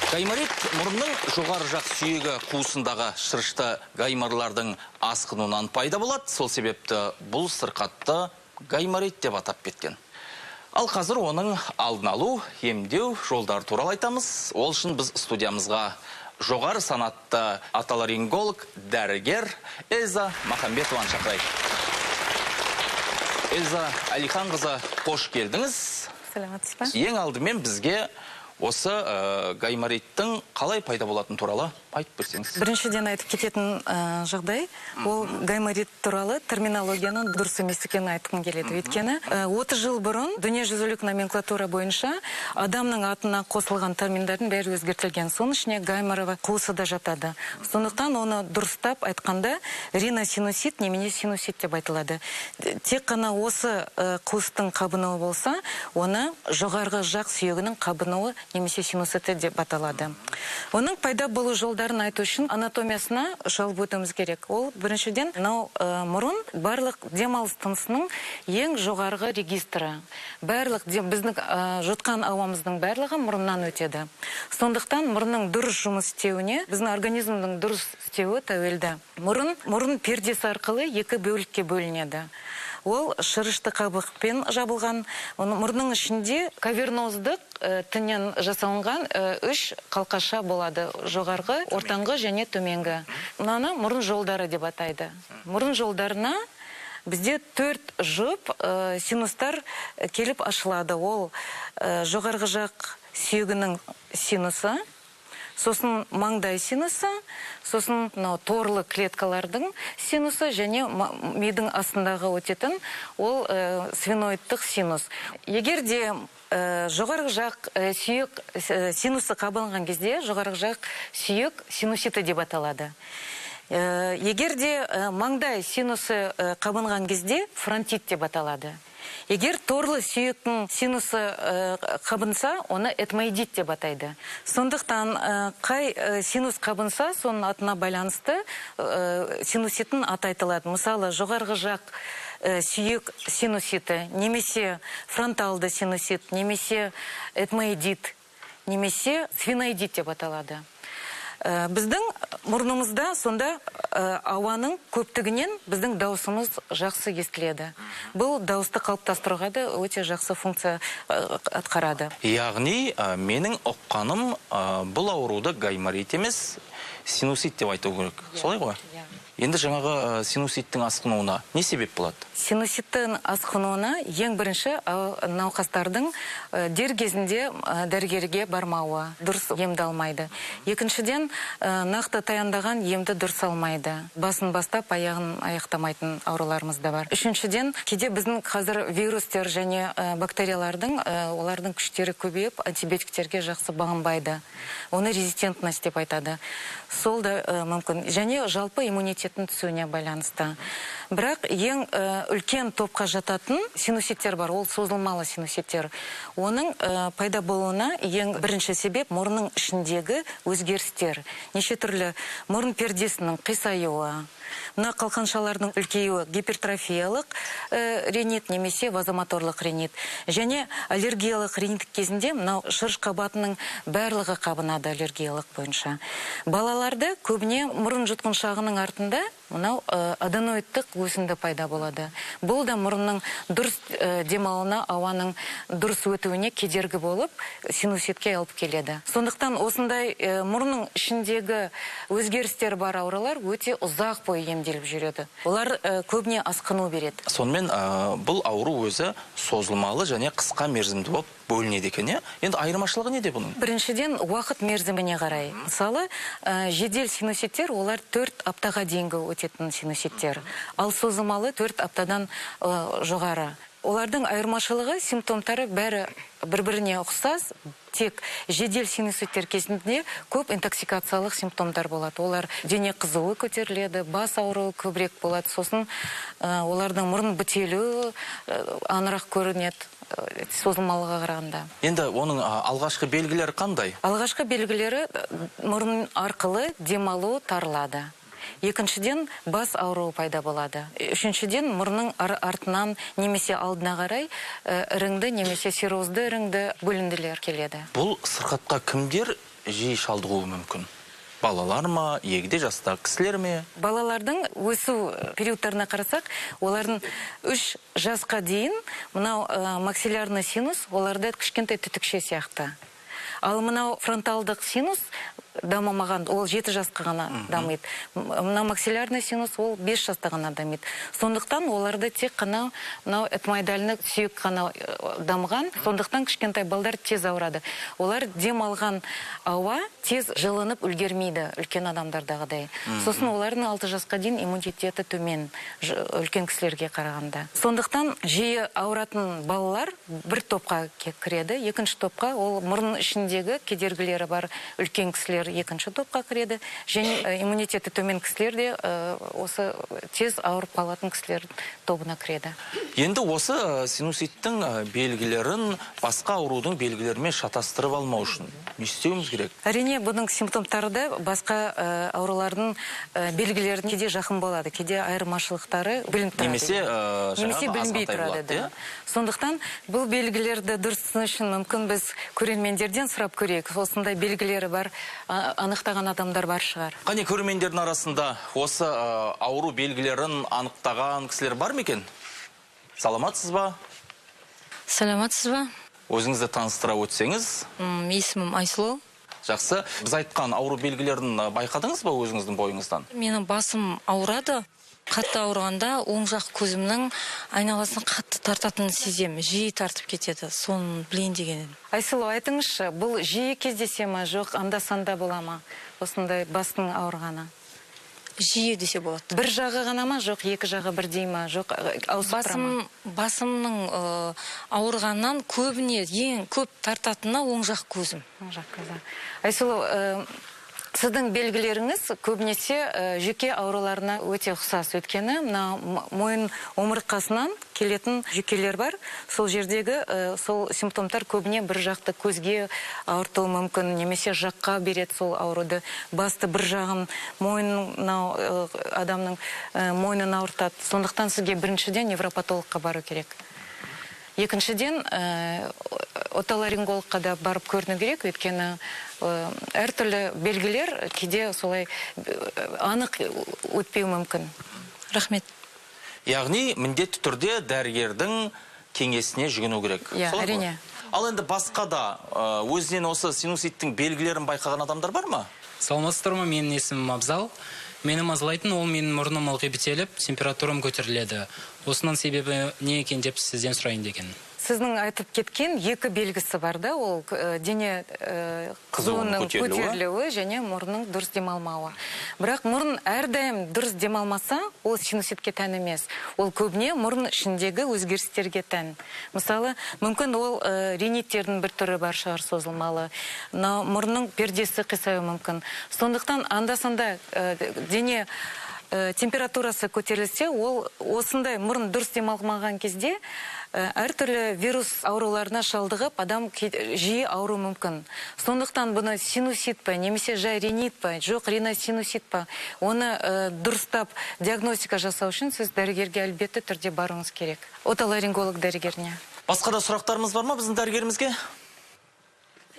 Гайморит мұрынның жоғары жақ сүйегі қуысындағы шырышты гайморлардың асқынуынан пайда болады. Сол себепті бұл сырқатты гайморит деп атап кеткен. Ал қазір оның алдын алу, емдеу жолдары туралы айтамыз. Ол үшін біз студиямызға жоғары санатты отоларинголог, дәрігер Эльза Махамбетованы шақырайық. Эльза Алиханқызы, қош келдіңіз. Сәлеметсіз бе? Ең алдымен бізге осы гаймориттің қалай пайда болатын туралы айтып берсеңіз. Біріншіден айтып кететін жағдай, ол гайморит туралы терминологияның дұрыс емес екенін айтқым келеді. Өйткені 30 жыл бұрын дүниежүзілік номенклатура бойынша адамның атына қосылған терминдердің бәрі өзгертілген. Соның ішіне гайморова қуысы да жатады. Сондықтан оны дұрыстап айтқанда риносинусит немесе синусит деп айтылады. Тек қана осы қуыстың қабынуы болса, оны жоғарғы жақ сүйегінің қабынуы немесе синуситі деп аталады. Оның пайда болу жолдарын айту үшін анатомиясына шалып өтуіміз керек. Ол біріншіден мұрын барлық демалыс тынысының ең жоғарғы регистрі. Барлық біздің жұтқан ауамыздың барлығы мұрыннан өтеді. Сондықтан мұрынның дұрыс жұмыс істеуіне, біздің организмдің дұрыс істеуі тәуелді. Мұрын пердесі арқылы екі бөлікке бөлінеді. Ол шырышты қабықпен жабылған. Мұрынның ішінде каверноздық тіннен жасалынған 3 қалқаша болады. Жоғарғы, ортаңғы және төменгі. Мұнаны мұрын жолдары деп атайды. Мұрын жолдарына бізде 4 жұп синустар келіп ашылады. Ол жоғарғы жақ сүйегінің синусы, сосын маңдай синусы, сосын торлы клеткалардың синусы және мидың астындағы өтетін ол свиноидтық синус. Егер де жоғарғы жақ сүйек синусы қабынған кезде жоғарғы жақ сүйек синуситі деп аталады. Егер де маңдай синусы қабынған кезде фронтит деп аталады. Егер торлы сүйектің синусы қабынса, оны этмоидит деп атайды. Сондықтан қай синус қабынса, соның атына байланысты синуситін аты айтылады. Мысалы, жоғарғы жақ сүйек синуситі, немесе фронталды синусит, немесе этмоидит, немесе свиноидит деп аталады. Біздің мұрнымызда сонда ауаның көптігінен біздің дауысымыз жақсы естіледі. Бұл дауысты қалыптастыруға да өте жақсы функция атқарады. Яғни, менің ұққаным бұл ауруды гайморит емес, синусит деп айту керек. Солай ғой? Енді жаңағы синуситтің асқынуына не себеп болады? Синуситтің асқынуына ең бірінші науқастардың дер кезінде дәрігерге бармауы, дұрыс емді алмайды. Екіншіден, нақты таяндаған емді дұрыс алмайды. Басын бастап, аяғын аяқтамайтын ауруларымыз да бар. Үшіншіден, кейде біздің қазір вирустер және бактериялардың, олардың күштері көбейіп, антибиотиктерге жақсы бағынбайды. Оны резистентность деп айтады. Сол да мүмкін. Және жалпы иммунитеттің түсуіне байланысты. Бірақ ең үлкен топқа жататын синуситтер бар, ол созылмалы синуситтер. Оның пайда болуына ең бірінші себеп мұрынның ішіндегі өзгерістер. Неше түрлі мұрын пердесінің қисаюы, мына қалқаншалардың үлкеюі гипертрофиялық ринит немесе вазомоторлық ринит. Және аллергиялық ринит кезінде мынау шырыш қабатының барлығы қабынады аллергиялық бойынша. Балаларда көбіне мұрын жұтқыншағының артында мынау аденоидтық өсінді пайда болады. Бұл да мұрынның дұрыс демалуына, ауаның дұрыс өтуіне кедергі болып, синуситке алып келеді. Сондықтан осындай мұрынның ішіндегі өзгерістер бар аурулар өте ұзақ бойы емделіп жүреді. Олар көбіне асқыну береді. Сонымен бұл ауру өзі созылмалы және қысқа мерзімді болып бөлінеді екен, е? Енді айырмашылығы неде бұның? Біріншіден, уақыт мерзіміне қарай. Мысалы, жедел синуситтер, олар 4 аптаға дейінгі өтетін синуситтер. Ал созылмалы 4 аптадан жоғары. Олардың айырмашылығы, симптомдары бәрі бір-біріне ұқсас, тек жедел синуситтер кезінде көп интоксикациялық симптомдар болады. Олар дене қызуы көтеріледі, бас ауруы көбірек болады, сосын олардың мұрын бітелуі анырақ көрінеді созылмалыға қарағанда. Енді оның алғашқы белгілері қандай? Алғашқы белгілері мұрын арқылы демалу тарылады. Екіншіден, бас ауруы пайда болады. Үшіншіден, мұрынның артынан немесе алдына қарай іріңді немесе серозды іріңді бөлінділер келеді. Бұл сырқатқа кімдер жиі шалдығуы мүмкін? Балалар ма, егде жастағы кісілер ме? Балалардың өсу периодтарына қарасақ, олардың 3 жасқа дейін мынау максиллярный синус оларда кішкентай түтікше сияқты. Ал мынау фронталдық синус дамымаған, ол 7 жасқа ғана дамиды. Мынау максиллярный синус ол 5 жаста ғана дамиды. Сондықтан оларда тек қана мынау этмоидальный сүйек қана дамыған, сондықтан кішкентай балдар тез ауырады. Олар дем алған ауа тез жылынып үлгермейді үлкен адамдардағыдай. Сосын олардың 6 жасқа дейін иммунитеті төмен үлкен кісілерге қарағанда. Сондықтан жиі ауыратын балалар бір топқа кіреді, екінші топқа ол мұрын ішіндегі кедергілері бар үлкен кісілер екінші топқа кіреді, және иммунитеті төмен кісілер де осы тез ауырып қалатын кісілер тобына кіреді. Енді осы синуситтің белгілерін басқа аурудың белгілерімен шатастырып алмау үшін не істеуіміз керек? Әрине, бұның симптомдары да басқа аурулардың белгілеріне кейде жақын болады, кейде айырмашылықтары білініп тұрады. Немесе білінбей тұрады. Сондықтан бұл белгілерді дұрыс түсіну үшін мүмкін біз көрермендерден сұрап көрейік. Осындай белгілері бар, анықтаған адамдар бар шығар. Қане көрермендердің арасында осы ауру белгілерін анықтаған кісілер бар ма екен? Саламатсыз ба? Саламатсыз ба? Өзіңізді таныстыра өтсеңіз? Есімім Айсұлу. Жақсы. Біз айтқан ауру белгілерін байқадыңыз ба өзіңіздің бойыңыздан? Менің басым ауырады. Қатты ауырғанда оң жақ көзімнің айналасын қатты тартатынын сеземін. Жиі тартып кетеді. Соны білейін деген едім. Айсұлу, айтыңызшы, бұл жиі кездесе ма, жоқ анда-санда бола ма? Осындай бастың ауырғаны? Жиі десе болады. Бір жағы ғана ма, жоқ екі жағы бірдей ма, жоқ ауысып тұра ма? Басымның ауырғаннан көбіне ең көп тартатыны оң жақ көзім. Оң жақ көзі. Айсұлу, сіздің белгілеріңіз көбінесе жүйке ауруларына өте ұқсас. Өйткені мойын омыртқасынан келетін жүйкелер бар. Сол жердегі сол симптомдар көбіне бір жақты көзге ауыртуы мүмкін, немесе жаққа береді сол ауруды. Басты бір жағын адамның мойнын ауыртады. Сондықтан сізге біріншіден невропатологқа бару керек. Екіншіден отоларинголogқа да барып көріну керек, өйткені әртүрлі белгілер кейде солай анық өтпеу мүмкін. Рахмет. Яғни міндетті түрде дәрігердің кеңесіне жүгіну керек. Әрине. Ал енді басқа да өзінен осы синуситтің белгілерін байқаған адамдар бар ма? Саламатсыздар ма, менің есімім Абзал. Мені мазалайтын, ол менің мұрным ылғи бітеліп, температурам көтеріледі. Осының себебі не екен деп сізден сұрайын деген. Сіздің айтып кеткен екі белгісі бар да, ол дене қызуының көтерілуі және мұрның дұрыс демалмауы. Бірақ мұрын әрдайым дұрыс демалмаса, ол синуситке тән емес. Ол көбіне мұрын ішіндегі өзгерістерге тән. Мысалы, мүмкін ол риниттердің бір түрі бар шығар, созылмалы. Мұрның пердесі қисаюы мүмкін. Сондықтан анда-санда дене температурасы көтерілсе, ол осындай мұрын дұрыс демалмаған кезде әртүрлі вирус ауруларына шалдығып, адам жиі ауру мүмкін. Сондықтан бұны синусит па, немесе жай ринит па, жоқ риносинусит па, оны дұрыстап диагностика жасау үшін сіз дәрігерге әлбетті түрде баруыңыз керек. Отоларинголог дәрігеріне. Басқа да сұрақтарымыз бар ма біздің дәрігерімізге?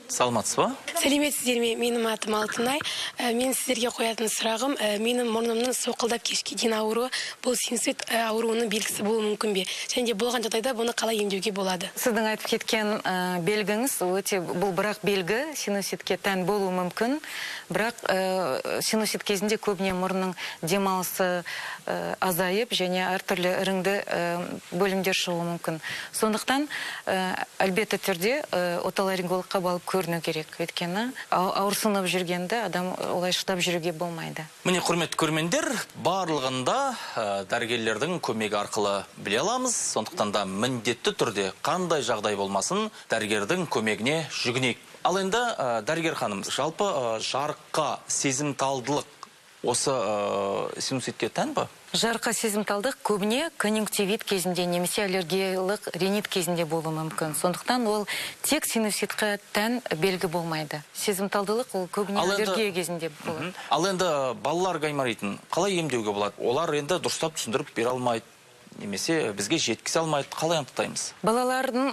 Саламатсыз ба? Сәлеметсіздер ме? Менің атым Алтынай. Мен сіздерге қоятын сұрағым, менің мұрнымның соқылдап кешке дейін ауруы, бұл синусит ауруының белгісі болуы мүмкін бе? Және де болған жағдайда бұны қалай емдеуге болады? Сіздің айтып кеткен белгіңіз өте, бұл бірақ белгі синуситке тән болуы мүмкін, бірақ синусит кезінде көбіне мұрнның демалысы азайып және әртүрлі іріңді бөлімдер шығуы мүмкін. Сондықтан әлбетті түрде отоларингологқа барып көріну керек. Өйткені ауырсынып жүргенде адам олай шыдап жүруге болмайды. Міне, құрметті көрермендер, барлығында дәрігерлердің көмегі арқылы біле аламыз. Сондықтан да міндетті түрде қандай жағдай болмасын дәрігердің көмегіне жүгінейік. Ал енді дәрігер ханым, жалпы жарыққа сезімталдылық осы синуситке тән ба? Жарыққа сезімталдық көбіне конъюнктивит кезінде немесе аллергиялық ринит кезінде болуы мүмкін. Сондықтан ол тек синуситқа тән белгі болмайды. Сезімталдылық ол көбіне аллергия кезінде болады. Ал енді балалар гайморитін қалай емдеуге болады? Олар енді дұрыстап түсіндіріп бере алмайды. немесе бізге жеткізе алмайды, қалай анықтаймыз? Балалардың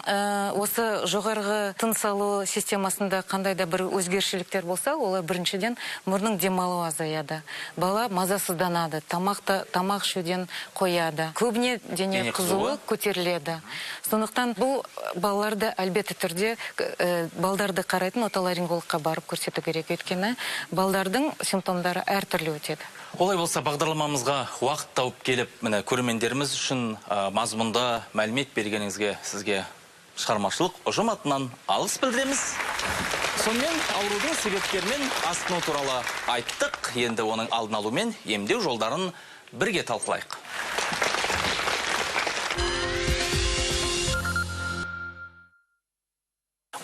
осы жоғарғы тыныс алу системасында қандай да бір өзгершіліктер болса, олар біріншіден мұрның демалу азаяды. Бала мазасызданады, тамақ ішуден қояды. Көбіне дене қызуы көтеріледі. Сондықтан бұл балаларды әлбетті түрде балдарды қарайтын отоларинголogқа барып көрсету керек. Өйткені балдардың симптомдары әртүрлі өтеді. Олай болса, бағдарламамызға уақыт тауып келіп, міне көрермендеріміз үшін мазмұнда мәлімет бергеніңізге сізге шығармашылық ұжым атынан алғыс білдіреміз. Сонымен аурудың себептерімен асқыну туралы айттық. Енді оның алдын алу мен емдеу жолдарын бірге талқылайық.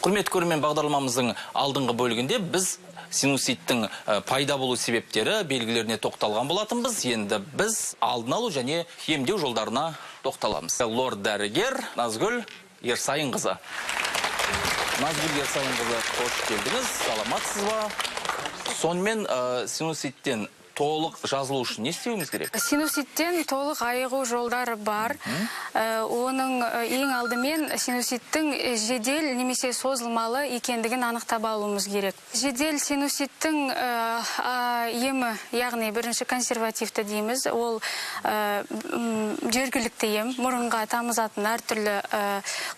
Құрметті көрермен, бағдарламамыздың алдыңғы бөлігінде біз синуситтің пайда болу себептері белгілеріне тоқталған болатынбыз. Енді біз алдын алу және емдеу жолдарына тоқталамыз. Лор-дәрігер Назгүл Ерсайынқызы. Назгүл Ерсайынқызы, қош келдіңіз, саламатсыз ба? Сонымен синуситтен толық жазылу үшін не істеуіміз керек? Синуситтен толық айығу жолдары бар. Оның ең алдымен синуситтің жедел немесе созылмалы екендігін анықтап алуымыз керек. Жедел синуситтің емі, яғни бірінші консервативті дейміз, ол жергілікті ем, мұрынға тамызатын әртүрлі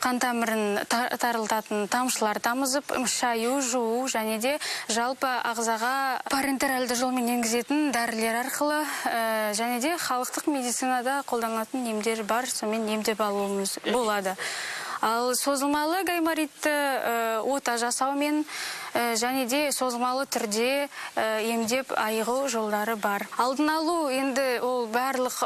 қан тамырын тарылтатын тамшылар тамызып, шаю, жуу және де жалпы ағзаға парентеральды жолмен енгізетін дәрілер арқылы және де халықтық медицинада қолданылатын емдер бар, сонымен емдеп алуымыз болады. Ал созылмалы гайморитті ота жасаумен және де созылмалы түрде емдеп айығу жолдары бар. Алдын алу енді ол барлық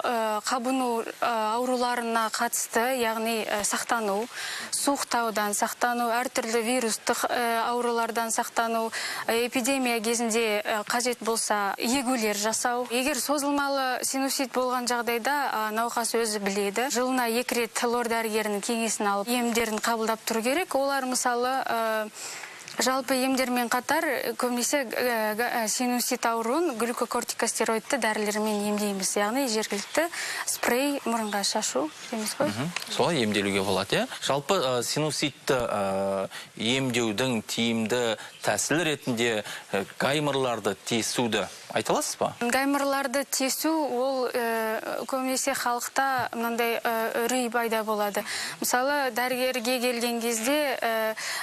қабыну ауруларына қатысты, яғни сақтану, суықтаудан сақтану, әртүрлі вирустық аурулардан сақтану, эпидемия кезінде қажет болса егулер жасау. Егер созылмалы синусит болған жағдайда науқас өзі біледі. Жылына 2 рет лор-дәрігерінің кеңесін алып емдерін қабылдап тұру керек. Олар мысалы жалпы емдермен қатар көбінесе синусит ауруын глюкокортикостероидты дәрілермен емдейміз. Яғни жергілікті спрей мұрынға шашу дейміз ғой. Солай емделуге болады, жалпы синуситті емдеудің тиімді тәсіл ретінде гайморларды тесуді айта аласыз ба? Гайморларды тесу ол көбінесе халықта мынандай үрей пайда болады. Мысалы, дәрігерге келген кезде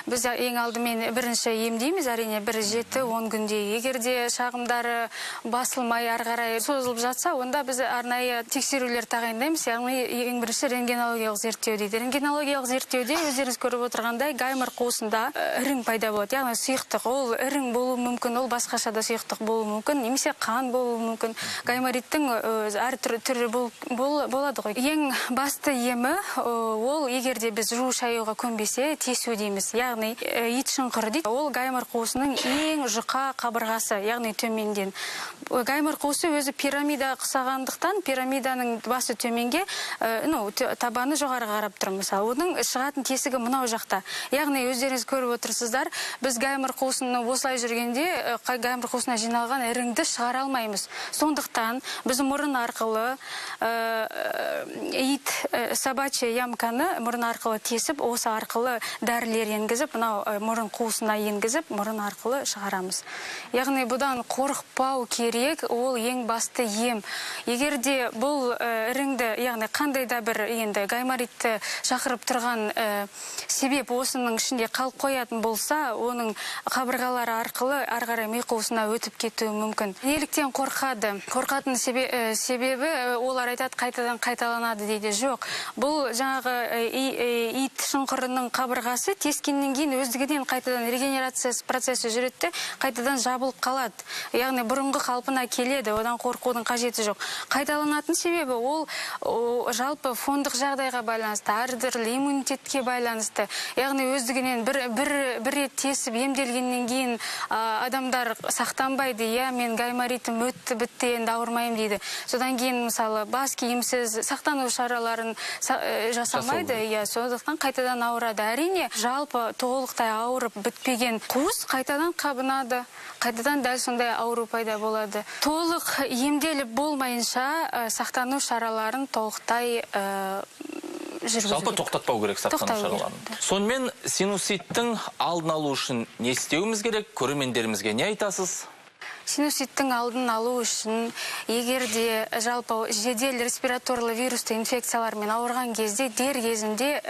біз ең алдымен бірінші емдейміз, әрине 7-10 күнде. Егерде шағымдары басылмай ары қарай созылып жатса, онда біз арнайы тексерулер тағайындаймыз, яғни ең бірінші рентгенологиялық зерттеу дейді. Рентгенологиялық зерттеуде өздеріңіз көріп отырғандай гаймор қуысында ірің пайда болады, яғни сұйықтық. Ол ірің болуы мүмкін, ол басқаша да сұйықтық болуы мүмкін, немесе қан болуы мүмкін. Гаймориттің әр түрі болады ғой. Ең басты емі ол егерде біз жуу шаюға көнбесе тесу дейміз. Яғни ит шұңқыры дейді. Ол гаймор қуысының ең жұқа қабырғасы, яғни төменден. Гаймор қуысы өзі пирамида қысағандықтан, пирамиданың басы төменге, табаны жоғары қарап тұр. Мысалы, оның шығатын тесігі мынау жақта. Яғни өздеріңіз көріп отырсыздар, біз гаймор қуысыны осылай жүргенде гаймор қуысына жиналған іріңді шығара алмаймыз. Сондықтан біз мұрын арқылы собачья ямканы мұрын арқылы тесіп, осы арқылы дәрілер енгізіп, мұрын қуысына енгізіп, мұрын арқылы шығарамыз. Яғни бұдан қорықпау керек, ол ең басты ем. Егерде бұл іріңді, яғни қандай да бір енді гайморитті шақырып тұрған себеп осының ішінде қалып қоятын болса, оның қабырғалары арқылы ары қарай ми қуысына өтіп кетуі мүмкін. Неліктен қорқады? Қорқатын себебі олар айтады, қайтадан қайталанады дейді. Жоқ, бұл жаңағы ит шұңқырының қабырғасы тескеннен кейін өздігінен қайтадан регенерация процесі жүреді, қайтадан жабылып қалады. Яғни бұрынғы қалпына келеді, одан қорқудың қажеті жоқ. Қайталанатын себебі ол жалпы фондық жағдайға байланысты, әртүрлі иммунитетке байланысты. Яғни өздігінен бір рет тесіп емделгеннен кейін адамдар сақтанбайды, мен гайморитім өтті, бітті, енді ауырмайым дейді. Содан кейін мысалы бас киімсіз сақтану шараларын жасамайды, сондықтан қайтадан ауырады. Әрине, жалпы толықтай ауырып бітпеген қуыс қайтадан қабынады, қайтадан дәл сондай ауру пайда болады. Толық емделіп болмайынша сақтану шараларын толықтай жүргізу Жалпы керек. тоқтатпау керек сақтану шараларын. Сонымен синуситтің алдын алу үшін не істеуіміз керек? Көрермендерімізге не айтасыз? Синуситтің алдын алу үшін, егерде жалпы жедел респираторлы вирусты инфекциялармен ауырған кезде дер кезінде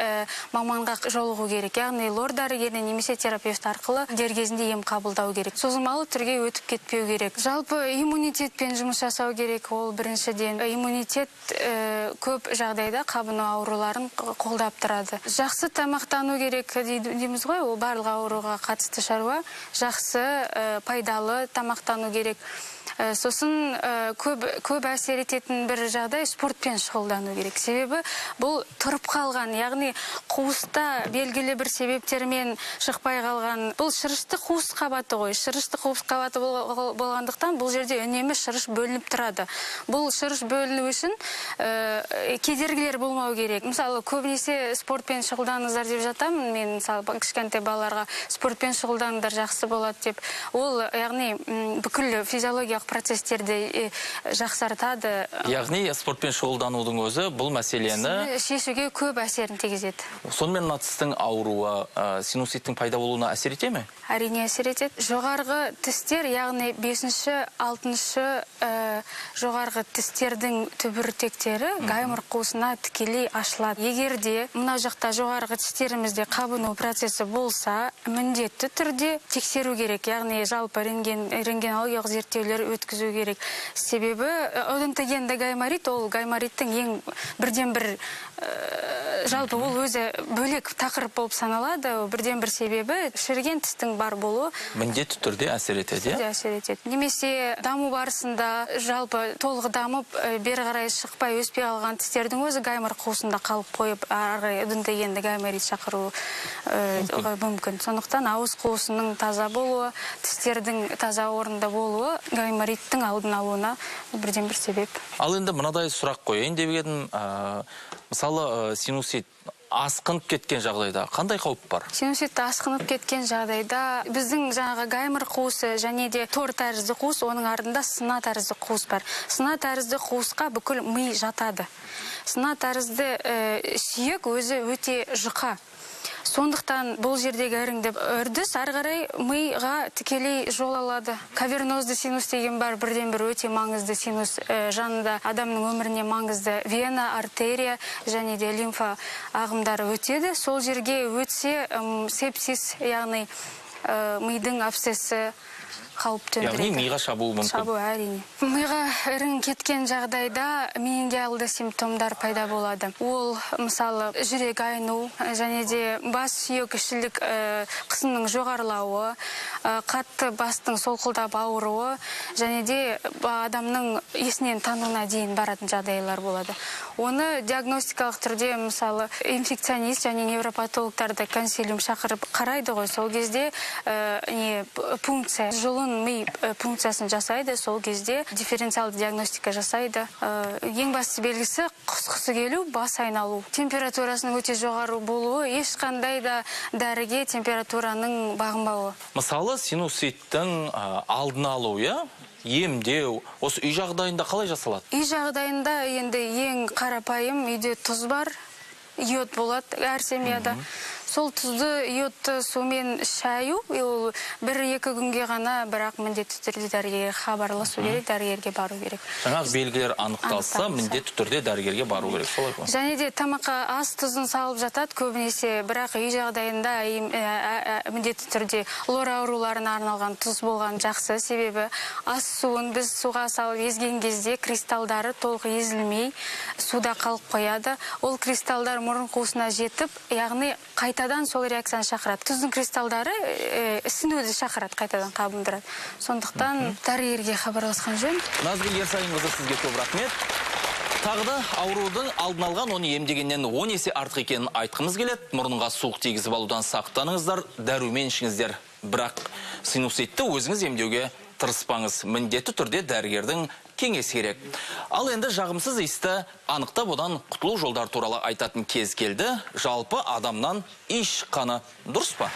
маманға жолығу керек. Яғни лор дәрігеріне немесе терапевт арқылы дер кезінде ем қабылдау керек. Созылмалы түрге өтіп кетпеу керек. Жалпы иммунитетпен жұмыс жасау керек. Ол біріншіден иммунитет көп жағдайда қабыну ауруларын қолдап тұрады. Жақсы тамақтану керек дейміз ғой, ол барлық ауруға қатысты шаруа. Жақсы пайдалы тамақтану керек. Сосын көп әсер ететін бір жағдай спортпен шұғылдану керек. Себебі бұл тұрып қалған, яғни қуыста белгілі бір себептермен шықпай қалған. Бұл шырышты қуыс қабаты ғой. Шырышты қуыс қабаты болғандықтан бұл жерде үнемі шырыш бөлініп тұрады. Бұл шырыш бөліну үшін кедергілер болмау керек. Мысалы, көбінесе спортпен шұғылданыңыздар деп жатамын. Мен мысалы кішкентай балаларға спортпен шұғылданыңдар жақсы болады деп. Ол яғни бүкіл физиологиялық процесстерді жақсартады. Яғни спортпен шұғылданудың өзі бұл мәселені шешуге көп әсерін тигізеді. Сонымен тістің ауруы синуситтің пайда болуына әсер ете ме? Әрине әсер етеді. Жоғарғы тістер, яғни 5-6 жоғарғы тістердің түбіртектері гаймор қуысына тікелей ашылады. Егерде мына жақта жоғарғы тістерімізде қабыну процесі болса, міндетті түрде тексеру керек. Яғни жалпы рентгенологиялық зерттеулер өткізу керек. Себебі одонтогенді гайморит, ол гаймориттің ең бірден бір жалпы ол өзі бөлек тақырып болып саналады. Бірден бір себебі шіріген тістің бар болуы міндетті түрде әсер етеді. Әсер етеді. Немесе даму барысында жалпы толық дамып, бері қарай шықпай өспей қалған тістердің өзі гаймор қуысында қалып қойып, ары одонтогенді гайморит шақыру мүмкін. Сондықтан ауыз қуысының таза болуы, тістердің таза орында болуы гаймориттің алдын алуына бірден бір себеп. Ал енді мынадай сұрақ қойайын деп едім. Мысалы, синусит асқынып кеткен жағдайда қандай қауіп бар? Синусит асқынып кеткен жағдайда біздің жаңағы гаймор қуысы және де тор тәрізді қуыс, оның артында сына тәрізді қуыс бар. Сына тәрізді қуысқа бүкіл ми жатады. Сына тәрізді сүйек өзі өте жұқа. Сондықтан бұл жердегі іріңдеп үрдіс ары қарай миға тікелей жол алады. Кавернозды синус деген бар, бірден бір өте маңызды синус. Жанында адамның өміріне маңызды вена, артерия және де лимфа ағымдары өтеді. Сол жерге өтсе сепсис, яғни мидың абсцесі қауіп төндіреді. Яғни миға шабуы мүмкін. Шабуы әрине. Миға ірің кеткен жағдайда менингиалды симптомдар пайда болады. Ол мысалы жүрек айну және де бас сүйек ішілік қысымның жоғарылауы, қатты бастың солқылдап ауыруы және де адамның есінен тануына дейін баратын жағдайлар болады. Оны диагностикалық түрде мысалы инфекционист және невропатологтарды консилиум шақырып қарайды ғой. Сол кезде пункция, жұлын ми пункциясын жасайды. Сол кезде дифференциалды диагностика жасайды. Ең басты белгісі құсқысы келу, бас айналу. Температурасының өте жоғары болуы, ешқандай да дәріге температураның бағынбауы. Мысалы, синуситтің алдын алу, емдеу, осы үй жағдайында қалай жасалады? Үй жағдайында енді ең қарапайым, үйде тұз бар, йод болады әр семьяда. Сол тұзды йодты сумен шаю, ол 1-2 күнге ғана, бірақ міндетті түрде дәрігерге хабарласу керек, дәрігерге бару керек. Жаңағы белгілер анықталса, міндетті түрде дәрігерге бару керек, солай ма? Және де тамаққа ас тұзын салып жатады көбінесе, бірақ үй жағдайында міндетті түрде лор ауруларына арналған тұз болған жақсы. Себебі ас суын біз суға салып езген кезде кристалдары толық езілмей суда қалып қояды. Ол кристалдар мұрын қуысына жетіп, яғни қайтадан сол реакцияны шақырады. Тұздың кристалдары ісінуді шақырады, қайтадан қабындырады. Сондықтан дәрігерге хабарласқан жөн. Назгүл Ерсайынқызы, сізге көп рахмет. Тағы да аурудың алдын алған, оны емдегеннен 10 есе артық екенін айтқымыз келеді. Мұрынға суық тигізіп алудан сақтаныңыздар, дәрумен ішіңіздер. Бірақ синуситті өзіңіз емдеуге тырыспаңыз. Міндетті түрде дәрігердің кеңесі керек. Ал енді жағымсыз иісті анықтап одан құтылу жолдар туралы айтатын кез келді. Жалпы адамнан еш қаны дұрыс па?